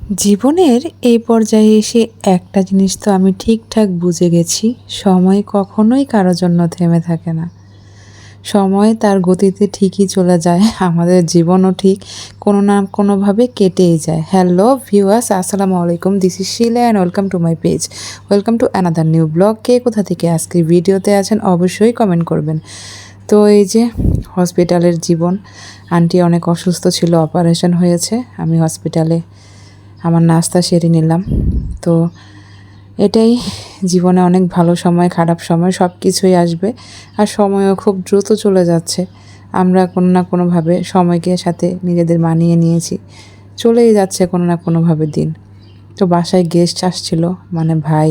জীবনের এই পর্যায়ে এসে একটা জিনিস তো আমি ঠিকঠাক বুঝে গেছি, সময় কখনোই কারো জন্য থেমে থাকে না। সময় তার গতিতে ঠিকই চলে যায়, আমাদের জীবনও ঠিক কোনো না কোনোভাবে কেটেই যায়। হ্যালো ভিউয়ার্স, আসসালামু আলাইকুম, this is Shila and welcome to my page, welcome to another new blog. কে কোথা থেকে আজকে ভিডিওতে আছেন অবশ্যই কমেন্ট করবেন। তো এই যে হসপিটালের জীবন, আন্টি অনেক অসুস্থ ছিল, অপারেশন হয়েছে, আমি হসপিটালে আমার নাস্তা সেরে নিলাম। তো এটাই, জীবনে অনেক ভালো সময় খারাপ সময় সব কিছুই আসবে, আর সময়ও খুব দ্রুত চলে যাচ্ছে। আমরা কোনো না কোনোভাবে সময়কে সাথে নিজেদের মানিয়ে নিয়েছি, চলেই যাচ্ছে কোনো না কোনোভাবে দিন। তো বাসায় গেস্ট আসছিল, মানে ভাই,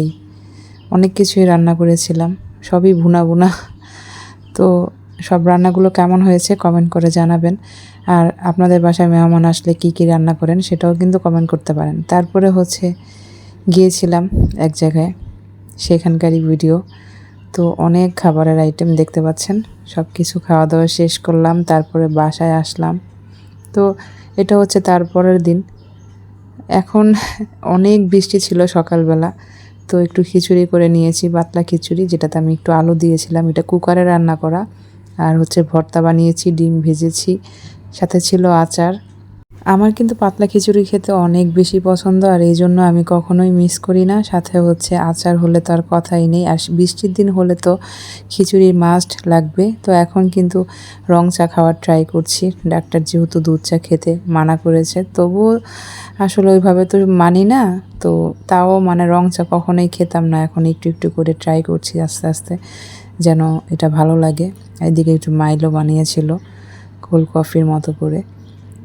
অনেক কিছুই রান্না করেছিলাম, সবই ভুনা ভুনা। তো সব রান্নাগুলো কেমন হয়েছে কমেন্ট করে জানাবেন। আর আপনাদের বাসায় মেহমান আসলে কি কি রান্না করেন সেটাও কিন্তু কমেন্ট করতে পারেন। তারপরে গিয়েছিলাম এক জায়গায়, সেখানকারই ভিডিও। তো অনেক খাবারের আইটেম দেখতে পাচ্ছেন, সব কিছু খাওয়া দাওয়া শেষ করলাম, তারপরে বাসায় আসলাম। তো এটা হচ্ছে তারপরের দিন। এখন অনেক বৃষ্টি ছিল সকালবেলা, তো একটু খিচুড়ি করে নিয়েছি, পাতলা খিচুড়ি, যেটাতে আমি একটু আলু দিয়েছিলাম, এটা কুকারে রান্না করা। আর ভর্তা বানিয়েছি, ডিম ভেজেছি, সাথে ছিল আচার। আমার কিন্তু পাতলা খিচুড়ি খেতে অনেক বেশি পছন্দ, আর এই জন্য আমি কখনোই মিস করি না। সাথে আচার হলে তো আর কথাই নেই, আর বৃষ্টির দিন হলে তো খিচুড়ি মাস্ট লাগবে। তো এখন কিন্তু রং চা খাওয়ার ট্রাই করছি, ডাক্তার যেহেতু দুধ চা খেতে মানা করেছে, তবুও আসলে ওইভাবে তো মানি না। তো তাও মানে রং চা কখনোই খেতাম না, এখন একটু একটু করে ট্রাই করছি আস্তে আস্তে, যেন এটা ভালো লাগে। এদিকে একটু মাইলো বানিয়েছিল কোল্ড কফির মতো করে,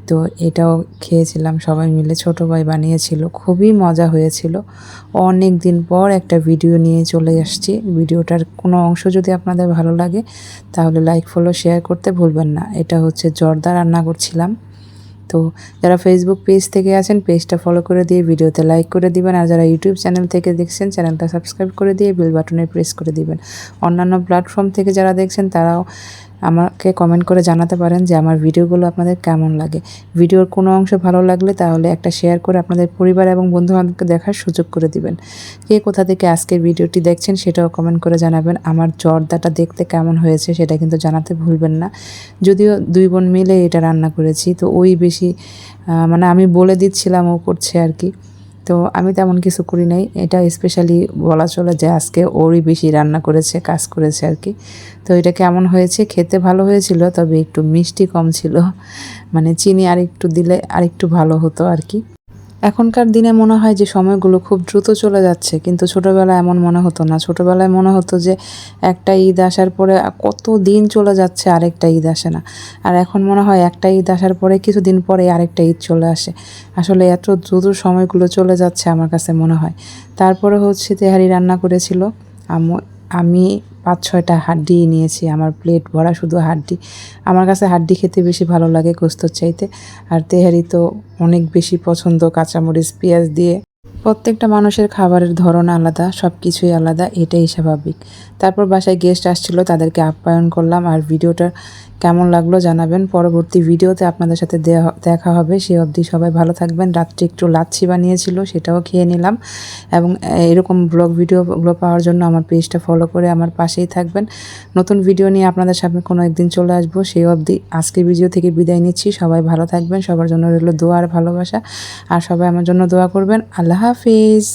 তো এটাও খেয়েছিলাম সবাই মিলে, ছোটো ভাই বানিয়েছিল, খুবই মজা হয়েছিল। অনেক দিন পর একটা ভিডিও নিয়ে চলে আসছি, ভিডিওটার কোনো অংশ যদি আপনাদের ভালো লাগে তাহলে লাইক ফলো শেয়ার করতে ভুলবেন না। এটা জর্দা রান্না করছিলাম। তো যারা ফেসবুক পেজ থেকে আছেন পেজটা ফলো করে দিয়ে ভিডিওতে লাইক করে দিবেন, আর যারা ইউটিউব চ্যানেল থেকে দেখছেন চ্যানেলটা সাবস্ক্রাইব করে দিয়ে বেল বাটনে প্রেস করে দিবেন। অন্যান্য প্ল্যাটফর্ম থেকে যারা দেখছেন তারাও আমাকে কমেন্ট করে জানাতে পারেন যে আমার ভিডিওগুলো আপনাদের কেমন লাগে। ভিডিওর কোনো অংশ ভালো লাগলে তাহলে একটা শেয়ার করে আপনাদের পরিবার এবং বন্ধুবান্ধবকে দেখার সুযোগ করে দিবেন। কে কোথা থেকে আজকের ভিডিওটি দেখছেন সেটাও কমেন্ট করে জানাবেন। আমার জর্দাটা দেখতে কেমন হয়েছে সেটা কিন্তু জানাতে ভুলবেন না। যদিও দুই বোন মিলে এটা রান্না করেছি, তো ওই বেশি মানে আমি বলে দিচ্ছিলাম, ও করছে আর কি। তো আমি তেমন কিছু করি নাই, এটা স্পেশালি বলা চলে যে আজকে ওরই বেশি রান্না করেছে, কাজ করেছে আর কি। তো এটা কেমন হয়েছে, খেতে ভালো হয়েছিল, তবে একটু মিষ্টি কম ছিল, মানে চিনি আরেকটু দিলে আরেকটু ভালো হতো আর কি। এখনকার দিনে মনে হয় যে সময়গুলো খুব দ্রুত চলে যাচ্ছে, কিন্তু ছোটোবেলায় এমন মনে হতো না। ছোটোবেলায় মনে হতো যে একটা ঈদ আসার পরে কত দিন চলে যাচ্ছে, আরেকটা ঈদ আসে না। আর এখন মনে হয় একটা ঈদ আসার পরে কিছুদিন পরে আরেকটা ঈদ চলে আসে। আসলে এত দ্রুত সময়গুলো চলে যাচ্ছে আমার কাছে মনে হয়। তারপরে তেহারি রান্না করেছিল আমি 5-6টা হাড্ডি নিয়েছি, আমার প্লেট ভরা শুধু হাড্ডি। আমার কাছে হাড্ডি খেতে বেশি ভালো লাগে গোস্তর চাইতে। আর তেহারি তো অনেক বেশি পছন্দ, কাঁচামরিচ পেঁয়াজ দিয়ে। প্রত্যেকটা মানুষের খাবারের ধরন আলাদা, সব কিছুই আলাদা, এটাই স্বাভাবিক। তারপর বাসায় গেস্ট আসছিল, তাদেরকে আপ্যায়ন করলাম। আর ভিডিওটা কেমন লাগলো জানাবেন। পরবর্তী ভিডিওতে আপনাদের সাথে দেখা হবে, সে অবধি সবাই ভালো থাকবেন। রাত্রে একটু লাচ্ছি বানিয়েছিল, সেটাও খেয়ে নিলাম। এবং এরকম ভিডিওগুলো পাওয়ার জন্য আমার পেজটা ফলো করে আমার পাশেই থাকবেন। নতুন ভিডিও নিয়ে আপনাদের সামনে কোনো একদিন চলে আসবো, সেই অবধি আজকের ভিডিও থেকে বিদায় নিচ্ছি। সবাই ভালো থাকবেন, সবার জন্য রইল দোয়া আর ভালোবাসা, আর সবাই আমার জন্য দোয়া করবেন। আল্লাহ হাফিজ।